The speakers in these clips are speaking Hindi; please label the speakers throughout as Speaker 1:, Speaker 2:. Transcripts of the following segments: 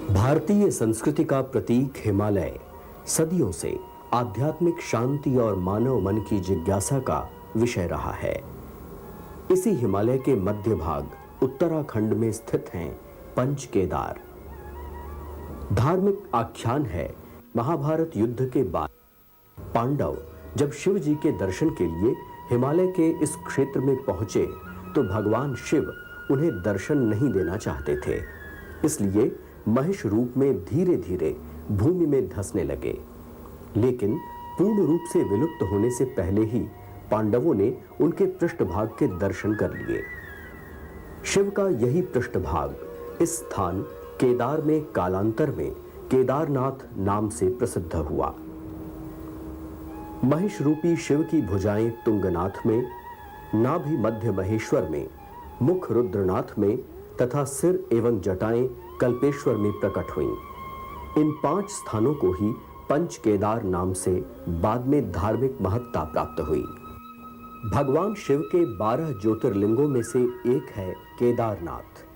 Speaker 1: भारतीय संस्कृति का प्रतीक हिमालय सदियों से आध्यात्मिक शांति और मानव मन की जिज्ञासा का विषय रहा है। इसी हिमालय के मध्य भाग उत्तराखंड में स्थित हैं पंच केदार। धार्मिक आख्यान है, महाभारत युद्ध के बाद पांडव जब शिव जी के दर्शन के लिए हिमालय के इस क्षेत्र में पहुंचे तो भगवान शिव उन्हें दर्शन नहीं देना चाहते थे, इसलिए महिष रूप में धीरे धीरे भूमि में धंसने लगे। लेकिन पूर्ण रूप से विलुप्त होने से पहले ही पांडवों ने उनके पृष्ठभाग के दर्शन कर लिए। शिव का यही पृष्ठभाग इस स्थान केदार में कालांतर में केदारनाथ नाम से प्रसिद्ध हुआ। महिष रूपी शिव की भुजाएं तुंगनाथ में, नाभि मध्य महेश्वर में, मुख रुद्रनाथ में तथा सिर एवं जटाएं कल्पेश्वर में प्रकट हुईं। इन 5 स्थानों को ही पंच केदार नाम से बाद में धार्मिक महत्ता प्राप्त हुई। भगवान शिव के 12 ज्योतिर्लिंगों में से एक है केदारनाथ।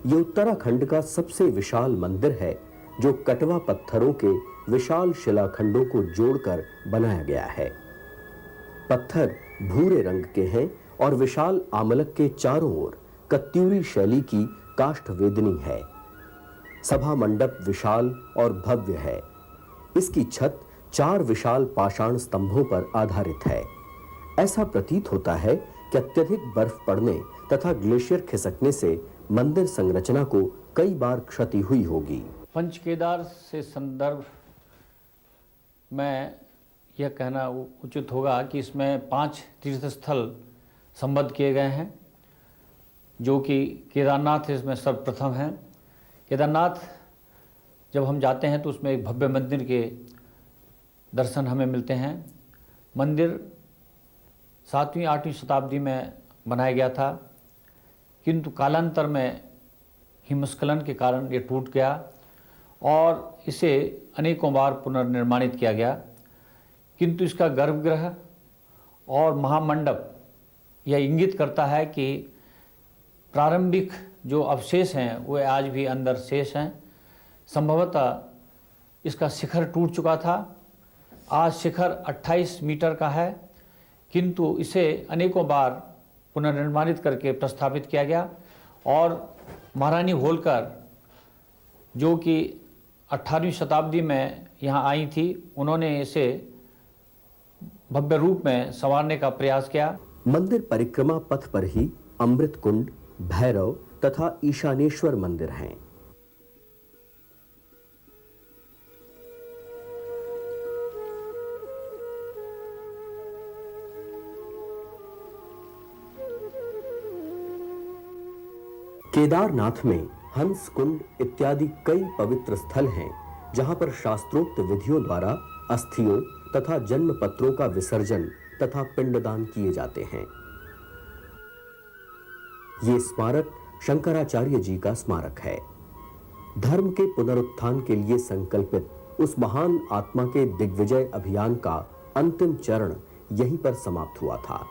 Speaker 1: ये उत्तराखंड का सबसे विशाल मंदिर है, जो कटवा पत्थरों के विशाल शिलाखंडों को जोड़कर बनाया गया है। पत्थर भूरे रंग के हैं और विशाल आमलक के चारों ओर कत्यूरी शैली की काष्ठ वेदनी है। सभा मंडप विशाल और भव्य है। इसकी छत 4 विशाल पाषाण स्तंभों पर आधारित है। ऐसा प्रतीत होता है कि अत्यधिक बर्फ पड़ने तथा ग्लेशियर खिसकने से मंदिर संरचना को कई बार क्षति हुई होगी।
Speaker 2: पंच केदार से संदर्भ में यह कहना उचित होगा कि इसमें 5 तीर्थ स्थल संबद्ध किए गए हैं, जो कि केदारनाथ इसमें सर्वप्रथम है। केदारनाथ जब हम जाते हैं तो उसमें एक भव्य मंदिर के दर्शन हमें मिलते हैं। मंदिर 7वीं 8वीं शताब्दी में बनाया गया था, किंतु कालांतर में हिमस्खलन के कारण ये टूट गया और इसे अनेकों बार पुनर्निर्माणित किया गया। किंतु इसका गर्भगृह और महामंडप यह इंगित करता है कि प्रारंभिक जो अवशेष हैं वे आज भी अंदर शेष हैं। संभवतः इसका शिखर टूट चुका था। आज शिखर 28 मीटर का है, किंतु इसे अनेकों बार पुनर्निर्माणित करके प्रस्थापित किया गया और महारानी होलकर, जो कि 18वीं शताब्दी में यहाँ आई थी, उन्होंने इसे भव्य रूप में संवारने का प्रयास किया।
Speaker 1: मंदिर परिक्रमा पथ पर ही अमृत कुंड, भैरव तथा ईशानेश्वर मंदिर हैं। केदारनाथ में हंस कुंड इत्यादि कई पवित्र स्थल हैं, जहां पर शास्त्रोक्त विधियों द्वारा अस्थियों तथा जन्म पत्रों का विसर्जन तथा पिंडदान किए जाते हैं। ये स्मारक शंकराचार्य जी का स्मारक है। धर्म के पुनरुत्थान के लिए संकल्पित उस महान आत्मा के दिग्विजय अभियान का अंतिम चरण यहीं पर समाप्त हुआ था।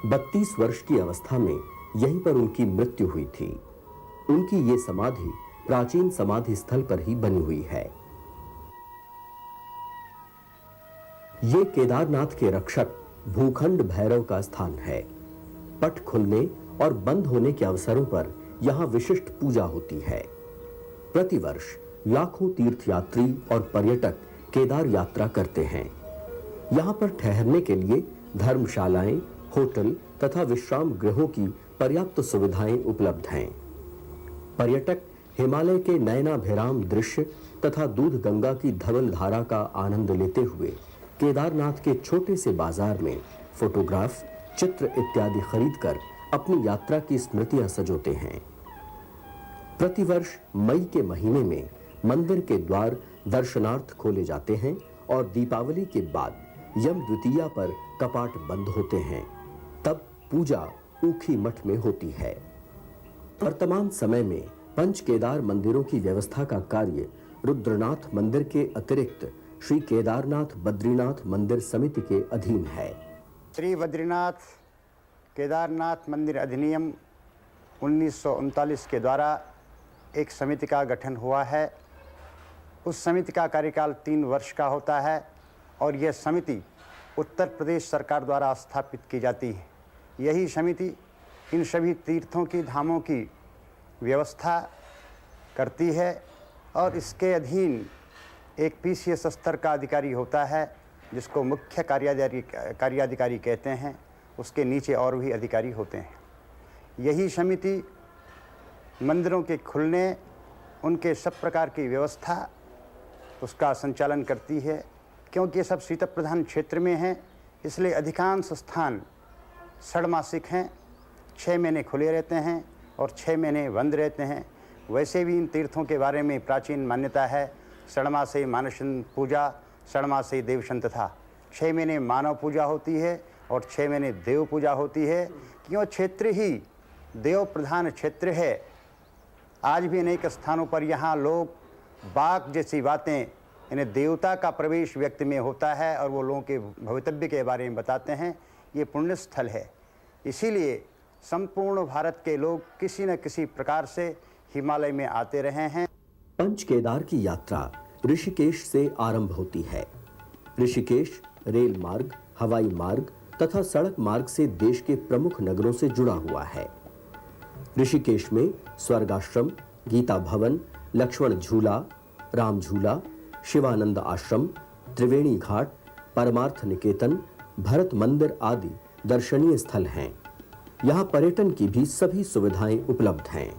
Speaker 1: 32 वर्ष की अवस्था में यहीं पर उनकी मृत्यु हुई थी। उनकी ये समाधि प्राचीन समाधि स्थल पर ही बनी हुई है। ये केदारनाथ के रक्षक भूखंड भैरव का स्थान है। पट खुलने और बंद होने के अवसरों पर यहां विशिष्ट पूजा होती है। प्रतिवर्ष लाखों तीर्थयात्री और पर्यटक केदार यात्रा करते हैं। यहां पर ठहरने के लिए धर्मशालाएं, होटल तथा विश्राम गृहों की पर्याप्त सुविधाएं उपलब्ध हैं। पर्यटक हिमालय के नयनाभिराम दृश्य तथा दूध गंगा की धवल धारा का आनंद लेते हुए केदारनाथ के छोटे से बाजार में फोटोग्राफ, चित्र इत्यादि खरीदकर अपनी यात्रा की स्मृतियां सजोते हैं। प्रतिवर्ष मई के महीने में मंदिर के द्वार दर्शनार्थ खोले जाते हैं और दीपावली के बाद यम द्वितीया पर कपाट बंद होते हैं। तब पूजा ऊखी मठ में होती है। वर्तमान समय में पंच केदार मंदिरों की व्यवस्था का कार्य रुद्रनाथ मंदिर के अतिरिक्त श्री केदारनाथ बद्रीनाथ मंदिर समिति के अधीन है।
Speaker 3: श्री बद्रीनाथ केदारनाथ मंदिर अधिनियम 1939 के द्वारा एक समिति का गठन हुआ है। उस समिति का कार्यकाल 3 वर्ष का होता है और यह समिति उत्तर प्रदेश सरकार द्वारा स्थापित की जाती है। यही समिति इन सभी तीर्थों की धामों की व्यवस्था करती है और इसके अधीन एक PCS स्तर का अधिकारी होता है जिसको मुख्य कार्याधिकारी कहते हैं। उसके नीचे और भी अधिकारी होते हैं। यही समिति मंदिरों के खुलने, उनके सब प्रकार की व्यवस्था उसका संचालन करती है। क्योंकि ये सब शीत प्रधान क्षेत्र में हैं, इसलिए अधिकांश स्थान षड्मासिक हैं, 6 महीने खुले रहते हैं और 6 महीने बंद रहते हैं। वैसे भी इन तीर्थों के बारे में प्राचीन मान्यता है। षड्मासे मानसन पूजा, षड्मासे देवशन तथा 6 महीने मानव पूजा होती है और 6 महीने देव पूजा होती है। क्यों क्षेत्र ही देव प्रधान क्षेत्र है। आज भी अनेक स्थानों पर यहाँ लोग बाघ जैसी बातें, यानी देवता का प्रवेश व्यक्ति में होता है और वो लोगों के भवितव्य के बारे में बताते हैं। ये पुण्य स्थल है। इसीलिए संपूर्ण भारत के लोग किसी न किसी प्रकार से हिमालय में आते रहे हैं।
Speaker 1: पंच केदार की यात्रा ऋषिकेश से आरंभ होती है। ऋषिकेश रेल मार्ग, हवाई मार्ग तथा सड़क मार्ग से देश के प्रमुख नगरों से जुड़ा हुआ है। ऋषिकेश में स्वर्गाश्रम, गीता भवन, लक्ष्मण झूला, राम झूला, शिवानंद आश्रम, त्रिवेणी घाट, परमार्थ निकेतन, भरत मंदिर आदि दर्शनीय स्थल हैं। यहाँ पर्यटन की भी सभी सुविधाएं उपलब्ध हैं।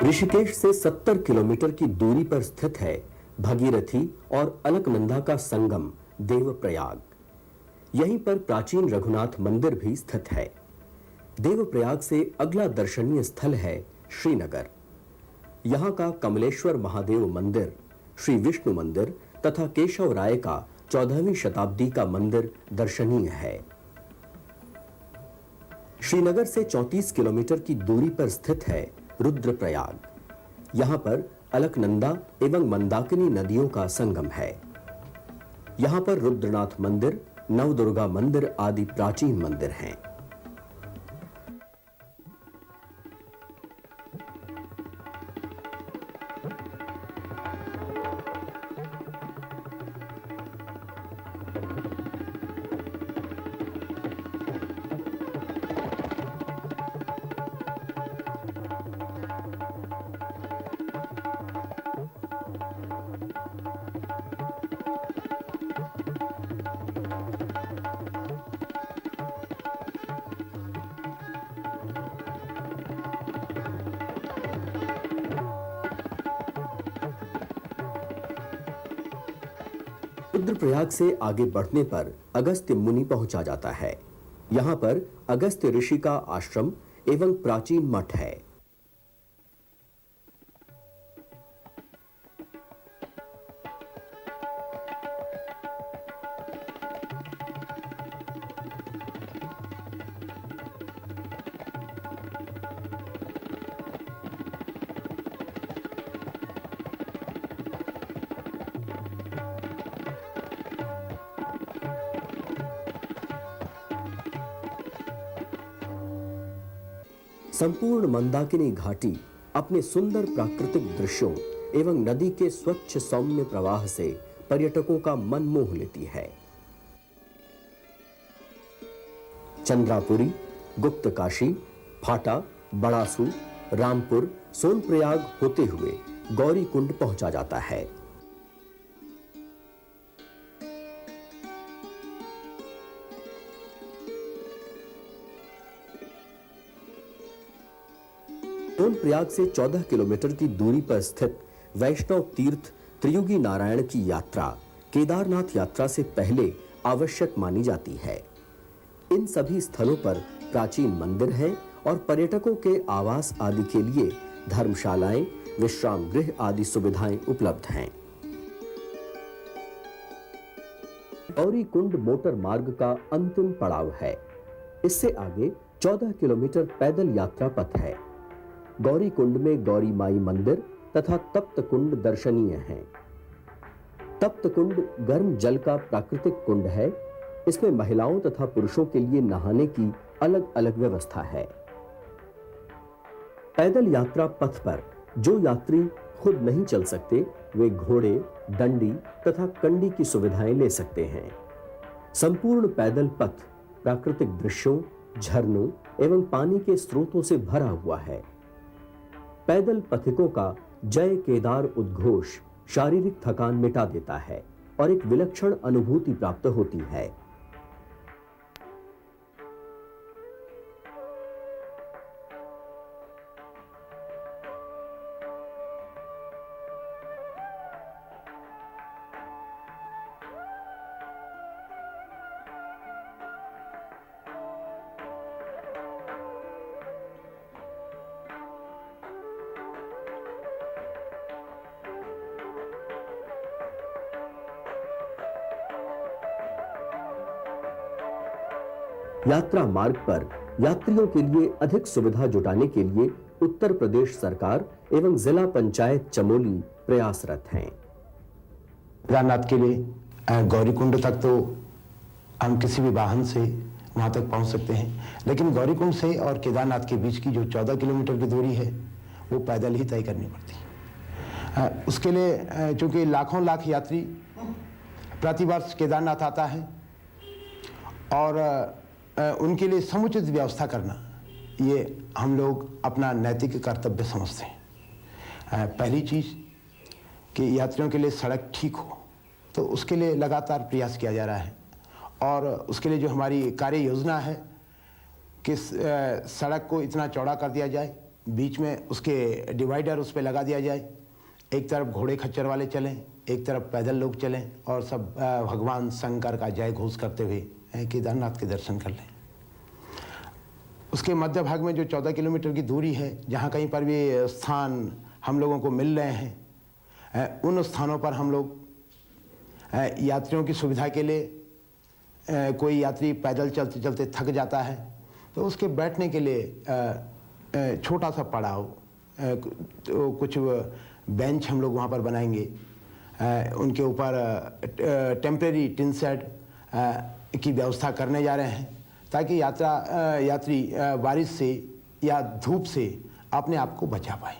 Speaker 1: ऋषिकेश से 70 किलोमीटर की दूरी पर स्थित है भगीरथी और अलकनंदा का संगम देवप्रयाग। यहीं पर प्राचीन रघुनाथ मंदिर भी स्थित है। देवप्रयाग से अगला दर्शनीय स्थल है श्रीनगर। यहाँ का कमलेश्वर महादेव मंदिर, श्री विष्णु मंदिर तथा केशव राय का 14वीं शताब्दी का मंदिर दर्शनीय है। श्रीनगर से 34 किलोमीटर की दूरी पर स्थित है रुद्रप्रयाग। यहाँ पर अलकनंदा एवं मंदाकिनी नदियों का संगम है। यहाँ पर रुद्रनाथ मंदिर, नवदुर्गा मंदिर आदि प्राचीन मंदिर हैं। रुद्रप्रयाग से आगे बढ़ने पर अगस्त्य मुनि पहुंचा जाता है। यहाँ पर अगस्त्य ऋषि का आश्रम एवं प्राचीन मठ है। संपूर्ण मंदाकिनी घाटी अपने सुंदर प्राकृतिक दृश्यों एवं नदी के स्वच्छ सौम्य प्रवाह से पर्यटकों का मन मोह लेती है। चंद्रापुरी, गुप्तकाशी, फाटा, बड़ासू, रामपुर, सोनप्रयाग होते हुए गौरी कुंड पहुंचा जाता है। सोनप्रयाग से 14 किलोमीटर की दूरी पर स्थित वैष्णव तीर्थ त्रियुगी नारायण की यात्रा केदारनाथ यात्रा से पहले आवश्यक मानी जाती है। इन सभी स्थलों पर प्राचीन मंदिर हैं और पर्यटकों के आवास आदि के लिए धर्मशालाएं, विश्राम गृह आदि सुविधाएं उपलब्ध हैं। गौरी कुंड मोटर मार्ग का अंतिम पड़ाव है। इससे आगे 14 किलोमीटर पैदल यात्रा पथ है। गौरी कुंड में गौरी माई मंदिर तथा तप्त कुंड दर्शनीय हैं। तप्त कुंड गर्म जल का प्राकृतिक कुंड है। इसमें महिलाओं तथा पुरुषों के लिए नहाने की अलग अलग व्यवस्था है। पैदल यात्रा पथ पर जो यात्री खुद नहीं चल सकते वे घोड़े, डंडी तथा कंडी की सुविधाएं ले सकते हैं। संपूर्ण पैदल पथ प्राकृतिक दृश्यों, झरनों एवं पानी के स्रोतों से भरा हुआ है। पैदल पथिकों का जय केदार उद्घोष शारीरिक थकान मिटा देता है और एक विलक्षण अनुभूति प्राप्त होती है। यात्रा मार्ग पर यात्रियों के लिए अधिक सुविधा जुटाने के लिए उत्तर प्रदेश सरकार एवं जिला पंचायत चमोली प्रयासरत हैं।
Speaker 4: केदारनाथ के लिए गौरीकुंड तक तो हम किसी भी वाहन से वहां तक पहुंच सकते हैं, लेकिन गौरीकुंड से और केदारनाथ के बीच की जो 14 किलोमीटर की दूरी है वो पैदल ही तय करनी पड़ती है। उसके लिए चूंकि लाखों लाख यात्री प्रतिवर्ष केदारनाथ आता है और उनके लिए समुचित व्यवस्था करना ये हम लोग अपना नैतिक कर्तव्य समझते हैं। पहली चीज़ कि यात्रियों के लिए सड़क ठीक हो, तो उसके लिए लगातार प्रयास किया जा रहा है और उसके लिए जो हमारी कार्य योजना है कि सड़क को इतना चौड़ा कर दिया जाए, बीच में उसके डिवाइडर उस पर लगा दिया जाए, एक तरफ घोड़े खच्चर वाले चलें, एक तरफ पैदल लोग चलें और सब भगवान शंकर का जय घोष करते हुए केदारनाथ के दर्शन कर लें। उसके मध्य भाग में जो 14 किलोमीटर की दूरी है, जहाँ कहीं पर भी स्थान हम लोगों को मिल रहे हैं, उन स्थानों पर हम लोग यात्रियों की सुविधा के लिए कोई यात्री पैदल चलते चलते थक जाता है तो उसके बैठने के लिए छोटा सा पड़ाव, तो कुछ बेंच हम लोग वहाँ पर बनाएंगे। उनके ऊपर टेम्परेरी टिन शेड की व्यवस्था करने जा रहे हैं ताकि यात्री बारिश से या धूप से अपने आप को बचा पाए।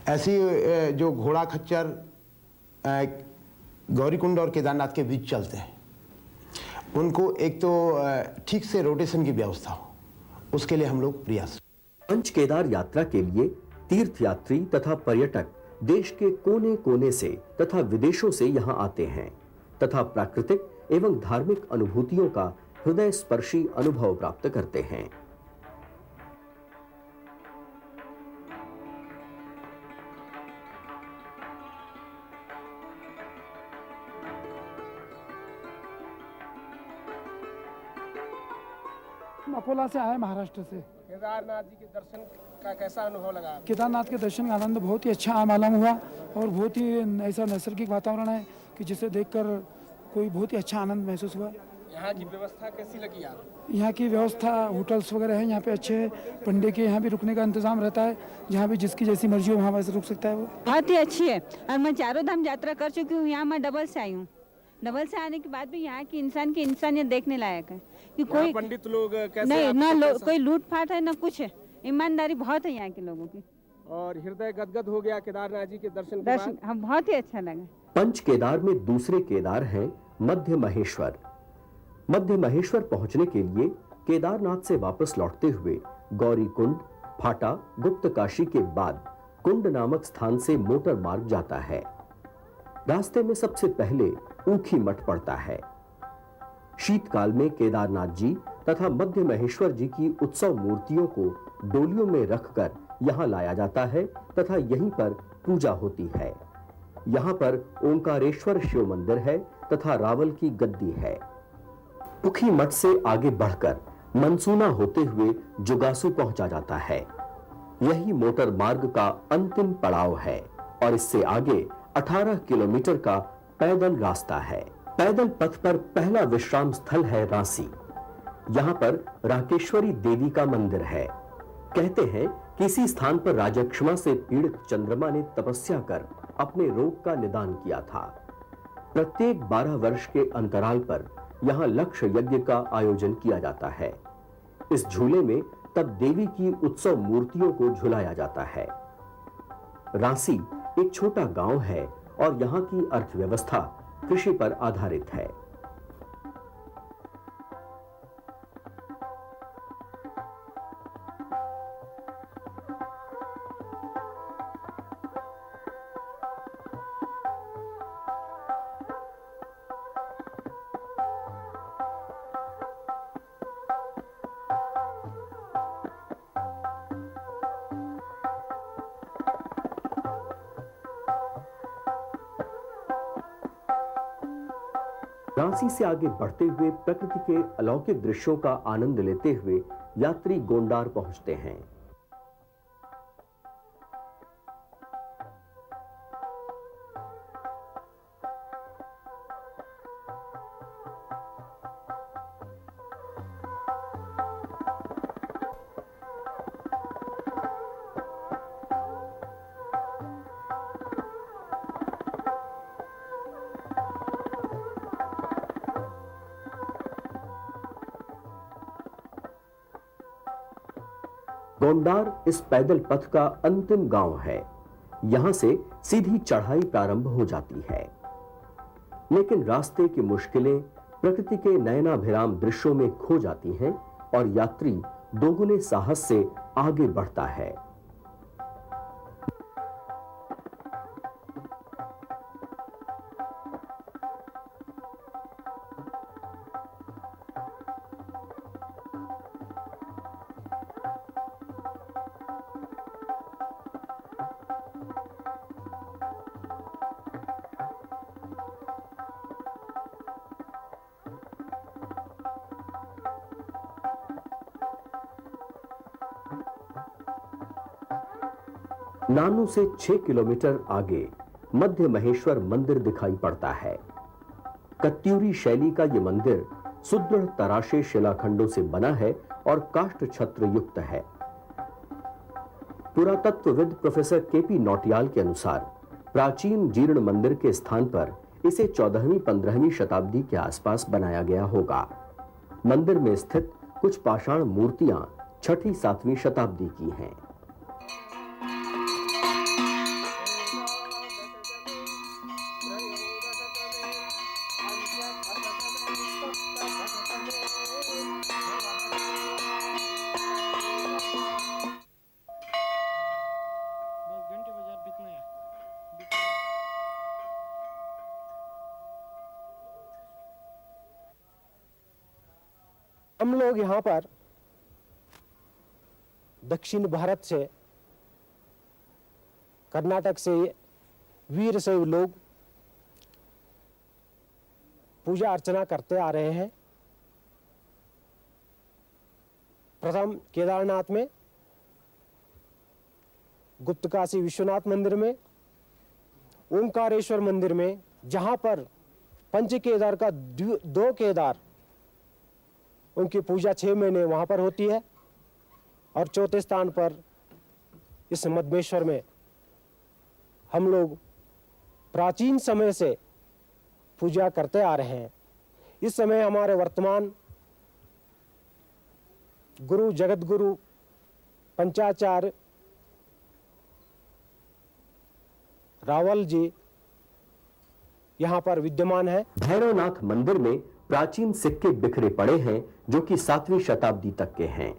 Speaker 4: ऐसी जो घोड़ा खच्चर गौरीकुंड और केदारनाथ के बीच चलते हैं, उनको एक तो ठीक से रोटेशन की व्यवस्था हो, उसके लिए हम लोग प्रयास।
Speaker 1: पंच केदार यात्रा के लिए तीर्थ यात्री तथा पर्यटक देश के कोने कोने से तथा विदेशों से यहाँ आते हैं तथा प्राकृतिक एवं धार्मिक अनुभूतियों का हृदय स्पर्शी अनुभव प्राप्त करते हैं।
Speaker 5: अकोला से आए, महाराष्ट्र से।
Speaker 6: केदारनाथ जी के दर्शन का कैसा अनुभव लगा?
Speaker 5: केदारनाथ के दर्शन का आनंद बहुत ही अच्छा मालूम हुआ और बहुत ही ऐसा नैसर्गिक वातावरण है कि जिसे देखकर कोई बहुत ही अच्छा आनंद महसूस हुआ।
Speaker 6: यहाँ की व्यवस्था कैसी लगी आपको?
Speaker 5: यहाँ की व्यवस्था, होटल्स वगैरह हैं यहाँ पे अच्छे हैं। पंडे के यहाँ भी रुकने का इंतजाम रहता है, जहाँ भी जिसकी जैसी मर्जी हो वहाँ वैसे रुक सकता है वो।
Speaker 7: बहुत ही अच्छी है और मैं चारों धाम यात्रा कर चुकी हूँ। यहाँ मैं डबल से आई हूँ। डबल से आने के बाद भी यहाँ की इंसान की इंसानियत देखने लायक है कि कोई
Speaker 6: पंडित लोग कैसे
Speaker 7: नहीं, ना कोई लूट फाट है ना कुछ है। ईमानदारी बहुत है यहाँ के लोगों की।
Speaker 6: और हृदय गदगद हो गया केदारनाथ जी के दर्शन के बाद।
Speaker 7: दर्शन हम बहुत ही अच्छा लगा।
Speaker 1: पंच केदार में दूसरे केदार हैं मध्य महेश्वर। मध्य महेश्वर पहुंचने के लिए केदारनाथ से वापस लौटते हुए गौरी कुंड, फाटा, गुप्त काशी के बाद कुंड नामक स्थान से मोटर मार्ग जाता है। रास्ते में सबसे पहले ऊखी मठ पड़ता है। शीतकाल में केदारनाथ जी तथा मध्य महेश्वर जी की उत्सव मूर्तियों को डोलियों में रखकर यहाँ लाया जाता है तथा यहीं पर पूजा होती है। यहाँ पर ओंकारेश्वर शिव मंदिर है तथा रावल की गद्दी है। ऊखी मठ से आगे बढ़कर मनसूना होते हुए जुगासू पहुंचा जाता है। यही मोटर मार्ग का अंतिम पड़ाव है और इससे आगे 18 किलोमीटर का पैदल रास्ता है। पैदल पथ पर पहला विश्राम स्थल है रांसी। यहाँ पर राकेश्वरी देवी का मंदिर है। कहते हैं कि इसी स्थान पर राजक्षमा से पीड़ित चंद्रमा ने तपस्या कर अपने रोग का निदान किया था। प्रत्येक 12 वर्ष के अंतराल पर यहाँ लक्ष्य यज्ञ का आयोजन किया जाता है। इस झूले में तब देवी की उत्सव मूर्तियों को झुलाया जाता है। रांसी एक छोटा गांव है और यहाँ की अर्थव्यवस्था कृषि पर आधारित है। रांसी से आगे बढ़ते हुए प्रकृति के अलौकिक दृश्यों का आनंद लेते हुए यात्री गोंडार पहुंचते हैं। गोंडार इस पैदल पथ का अंतिम गांव है। यहां से सीधी चढ़ाई प्रारंभ हो जाती है, लेकिन रास्ते की मुश्किलें प्रकृति के नयनाभिराम दृश्यों में खो जाती हैं और यात्री दोगुने साहस से आगे बढ़ता है। नानू से 6 किलोमीटर आगे मध्य महेश्वर मंदिर दिखाई पड़ता है। कत्यूरी शैली का यह मंदिर सुदृढ़ तराशे शिलाखंडों से बना है और काष्ठ छत्र युक्त है। पुरातत्वविद प्रोफेसर केपी नौटियाल के अनुसार प्राचीन जीर्ण मंदिर के स्थान पर इसे 14वीं-15वीं शताब्दी के आसपास बनाया गया होगा। मंदिर में स्थित कुछ पाषाण मूर्तियां 6ठी-7वीं शताब्दी की हैं।
Speaker 6: हम लोग यहाँ पर दक्षिण भारत से, कर्नाटक से वीर शैव लोग पूजा अर्चना करते आ रहे हैं। प्रथम केदारनाथ में, गुप्त काशी विश्वनाथ मंदिर में, ओंकारेश्वर मंदिर में, जहाँ पर पंच केदार का 2 केदार उनकी पूजा 6 महीने वहाँ पर होती है। और चौथे स्थान पर इस मधमेश्वर में हम लोग प्राचीन समय से पूजा करते आ रहे हैं। इस समय हमारे वर्तमान गुरु जगत गुरु पंचाचार्य रावल जी यहाँ पर विद्यमान है।
Speaker 1: भैरवनाथ मंदिर में प्राचीन सिक्के बिखरे पड़े हैं जो कि 7वीं शताब्दी तक के हैं।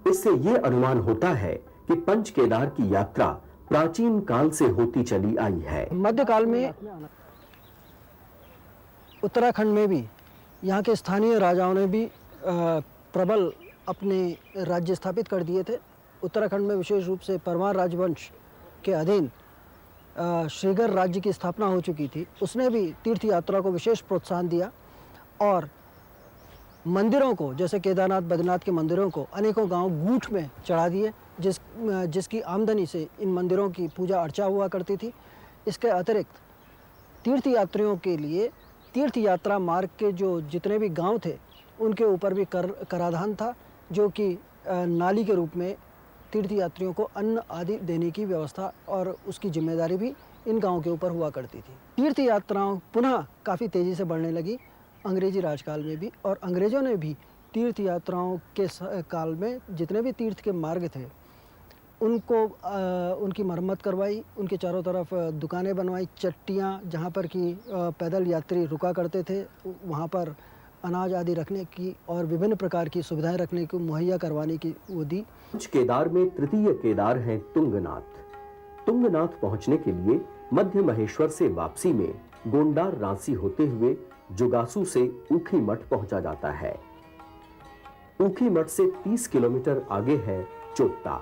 Speaker 1: इससे यह अनुमान होता है कि पंच केदार की यात्रा प्राचीन काल से होती चली आई है।
Speaker 8: मध्यकाल में उत्तराखंड में भी यहाँ के स्थानीय राजाओं ने भी प्रबल अपने राज्य स्थापित कर दिए थे। उत्तराखंड में विशेष रूप से परमार राजवंश के अधीन श्रीगर राज्य की स्थापना हो चुकी थी। उसने भी तीर्थ यात्रा को विशेष प्रोत्साहन दिया और मंदिरों को, जैसे केदारनाथ बद्रीनाथ के मंदिरों को अनेकों गांव गूठ में चढ़ा दिए, जिसकी आमदनी से इन मंदिरों की पूजा अर्चा हुआ करती थी। इसके अतिरिक्त तीर्थ यात्रियों के लिए तीर्थ यात्रा मार्ग के जो जितने भी गांव थे उनके ऊपर भी कराधान था, जो कि नाली के रूप में तीर्थ यात्रियों को अन्न आदि देने की व्यवस्था और उसकी जिम्मेदारी भी इन गांवों के ऊपर हुआ करती थी। तीर्थ यात्राओं पुनः काफ़ी तेज़ी से बढ़ने लगी अंग्रेजी राजकाल में भी, और अंग्रेज़ों ने भी तीर्थ यात्राओं के काल में जितने भी तीर्थ के मार्ग थे उनको उनकी मरम्मत करवाई, उनके चारों तरफ दुकानें बनवाई, चट्टियाँ जहाँ पर कि पैदल यात्री रुका करते थे वहाँ पर अनाज आदि रखने की और विभिन्न प्रकार की सुविधाएं रखने को मुहैया करवाने की वो दी।
Speaker 1: पंच केदार में तृतीय केदार है तुंगनाथ। तुंगनाथ पहुंचने के लिए मध्य महेश्वर से वापसी में गोंडार रांसी होते हुए जुगासू से ऊखी मठ पहुंचा जाता है। ऊखी मठ से 30 किलोमीटर आगे है चोत्ता।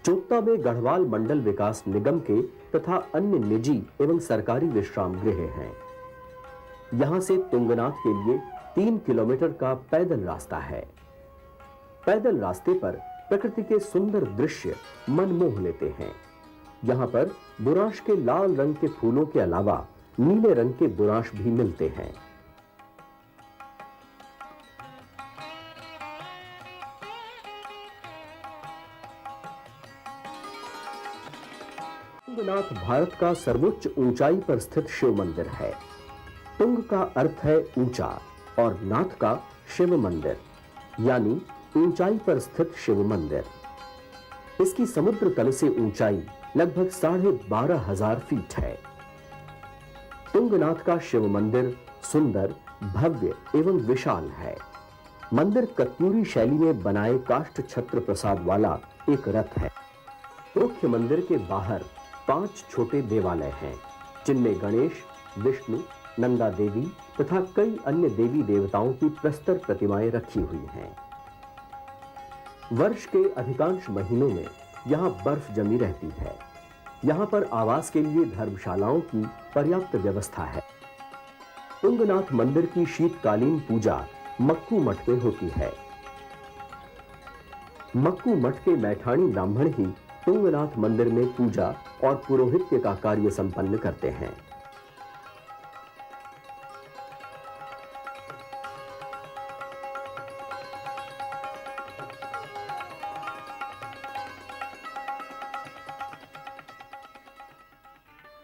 Speaker 1: चोत्ता में गढ़वाल मंडल विकास निगम के तथा अन्य निजी एवं सरकारी विश्राम गृह हैं। यहां से तुंगनाथ के लिए 3 किलोमीटर का पैदल रास्ता है। पैदल रास्ते पर प्रकृति के सुंदर दृश्य मन मोह लेते हैं। यहाँ पर बुरांश के लाल रंग के फूलों के अलावा नीले रंग के बुरांश भी मिलते हैं। तुंगनाथ भारत का सर्वोच्च ऊंचाई पर स्थित शिव मंदिर है। तुंग का अर्थ है ऊंचा और नाथ का शिव मंदिर, यानी ऊंचाई पर स्थित शिव मंदिर। इसकी समुद्र तल से ऊंचाई लगभग 12,500 फीट है। तुंगनाथ का शिव मंदिर सुंदर, भव्य एवं विशाल है। मंदिर कत्यूरी शैली में बनाए काष्ठ छत्र प्रसाद वाला एक रथ है। मुख्य मंदिर के बाहर 5 छोटे देवालय हैं, जिनमें गणेश, विष्णु, नंदा देवी तथा कई अन्य देवी देवताओं की प्रस्तर प्रतिमाएं रखी हुई हैं। वर्ष के अधिकांश महीनों में यहां बर्फ जमी रहती है। यहां पर आवास के लिए धर्मशालाओं की पर्याप्त व्यवस्था है। तुंगनाथ मंदिर की शीतकालीन पूजा मक्कू मठ में होती है। मक्कू मठ के मैठाणी ब्राह्मण ही तुंगनाथ मंदिर में पूजा और पुरोहित्य का कार्य संपन्न करते हैं।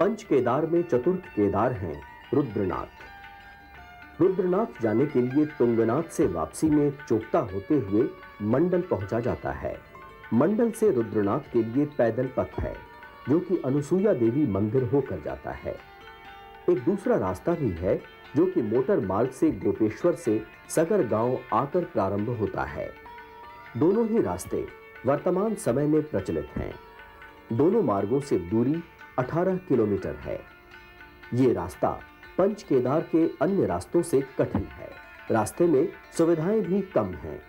Speaker 1: पंच केदार में चतुर्थ केदार हैं रुद्रनाथ। रुद्रनाथ जाने के लिए तुंगनाथ से वापसी में चोपता होते हुए मंडल पहुंचा जाता है। मंडल से रुद्रनाथ के लिए पैदल पथ है, जो कि अनुसुईया देवी मंदिर होकर जाता है। एक दूसरा रास्ता भी है, जो कि मोटर मार्ग से गोपेश्वर से सगर गांव आकर प्रारंभ होता है। दोनों ही रास्ते वर्तमान समय में प्रचलित हैं। दोनों मार्गों से दूरी 18 किलोमीटर है। ये रास्ता पंच केदार के अन्य रास्तों से कठिन है। रास्ते में सुविधाएं भी कम हैं।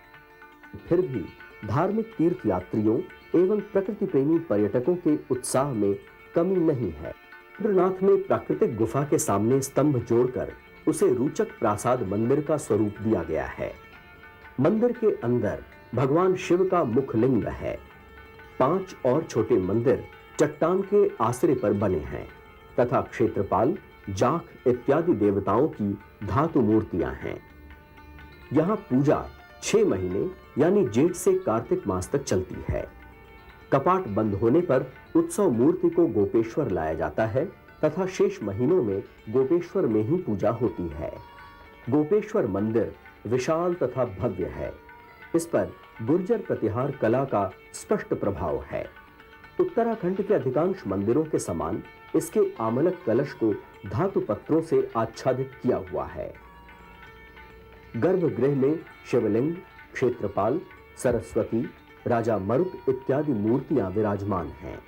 Speaker 1: फिर भी धार्मिक तीर्थ यात्रियों एवं प्रकृति प्रेमी पर्यटकों के उत्साह में कमी नहीं है। रुद्रनाथ में प्राकृतिक गुफा के सामने स्तंभ जोड़कर उसे रूचक प्रासाद मंदिर का स्वरूप दिया गया है। मंदिर के अंदर भगवान शिव का मुखलिंग है। 5 और छोटे मंदिर चट्टान के आश्रय पर बने हैं तथा क्षेत्रपाल, जाख इत्यादि देवताओं की धातु मूर्तियां हैं। यहां पूजा 6 महीने यानी जेठ से कार्तिक मास तक चलती है। कपाट बंद होने पर उत्सव मूर्ति को गोपेश्वर लाया जाता है तथा शेष महीनों में गोपेश्वर में ही पूजा होती है। गोपेश्वर मंदिर विशाल तथा भव्य है। इस पर गुर्जर प्रतिहार कला का स्पष्ट प्रभाव है। उत्तराखंड के अधिकांश मंदिरों के समान इसके आमलक कलश को धातु पत्रों से आच्छादित किया हुआ है। गर्भगृह में शिवलिंग, क्षेत्रपाल, सरस्वती, राजा मरुत इत्यादि मूर्तियां विराजमान हैं।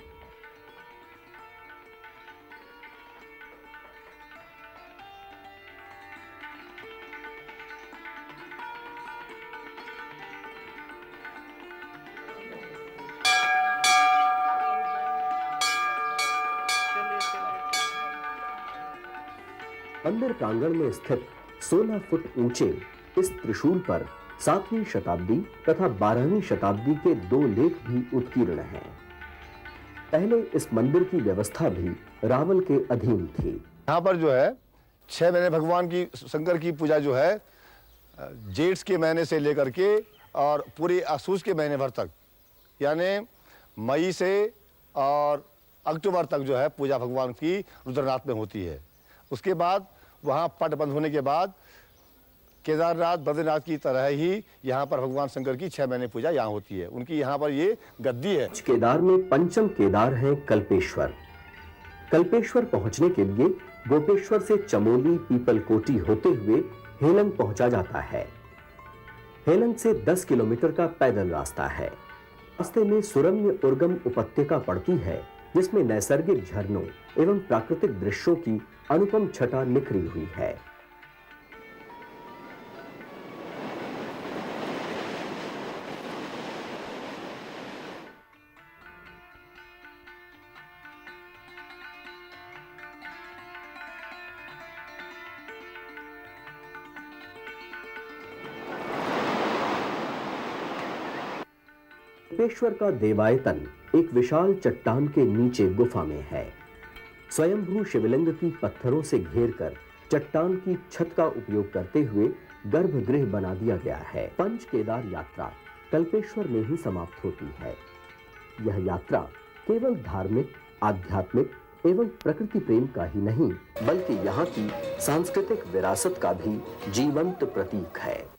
Speaker 1: मंदिर प्रांगण में स्थित 16 फुट ऊंचे इस त्रिशूल पर 7वीं शताब्दी तथा 12वीं शताब्दी के 2 लेख भी उत्कीर्ण हैं। पहले इस मंदिर की व्यवस्था भी रावल के अधीन थी।
Speaker 9: यहाँ पर जो है 6 महीने भगवान की शंकर की पूजा जो है जेठ के महीने से लेकर के और पूरे आसूस के महीने भर तक, यानी मई से और अक्टूबर तक जो है पूजा भगवान की रुद्रनाथ में होती है। उसके बाद वहाँ पट बंद होने के बाद केदारनाथ बद्रीनाथ की तरह ही यहाँ पर भगवान शंकर की 6 महीने पूजा यहाँ होती है। उनकी यहाँ पर ये गद्दी है।
Speaker 1: केदार में पंचम केदार है कल्पेश्वर। कल्पेश्वर पहुंचने के लिए गोपेश्वर से चमोली पीपलकोटी होते हुए हेलंग पहुंचा जाता है। हेलंग से 10 किलोमीटर का पैदल रास्ता है। रास्ते में सुरम्य उर्गम उपत्यका पड़ती है, जिसमें नैसर्गिक झरनों एवं प्राकृतिक दृश्यों की अनुपम छटा निखरी हुई है। कल्पेश्वर का देवायतन एक विशाल चट्टान के नीचे गुफा में है। स्वयंभू शिवलिंग की पत्थरों से घेरकर चट्टान की छत का उपयोग करते हुए गर्भगृह बना दिया गया है। पंच केदार यात्रा कल्पेश्वर में ही समाप्त होती है। यह यात्रा केवल धार्मिक, आध्यात्मिक एवं प्रकृति प्रेम का ही नहीं, बल्कि यहाँ की सांस्कृतिक विरासत का भी जीवंत प्रतीक है।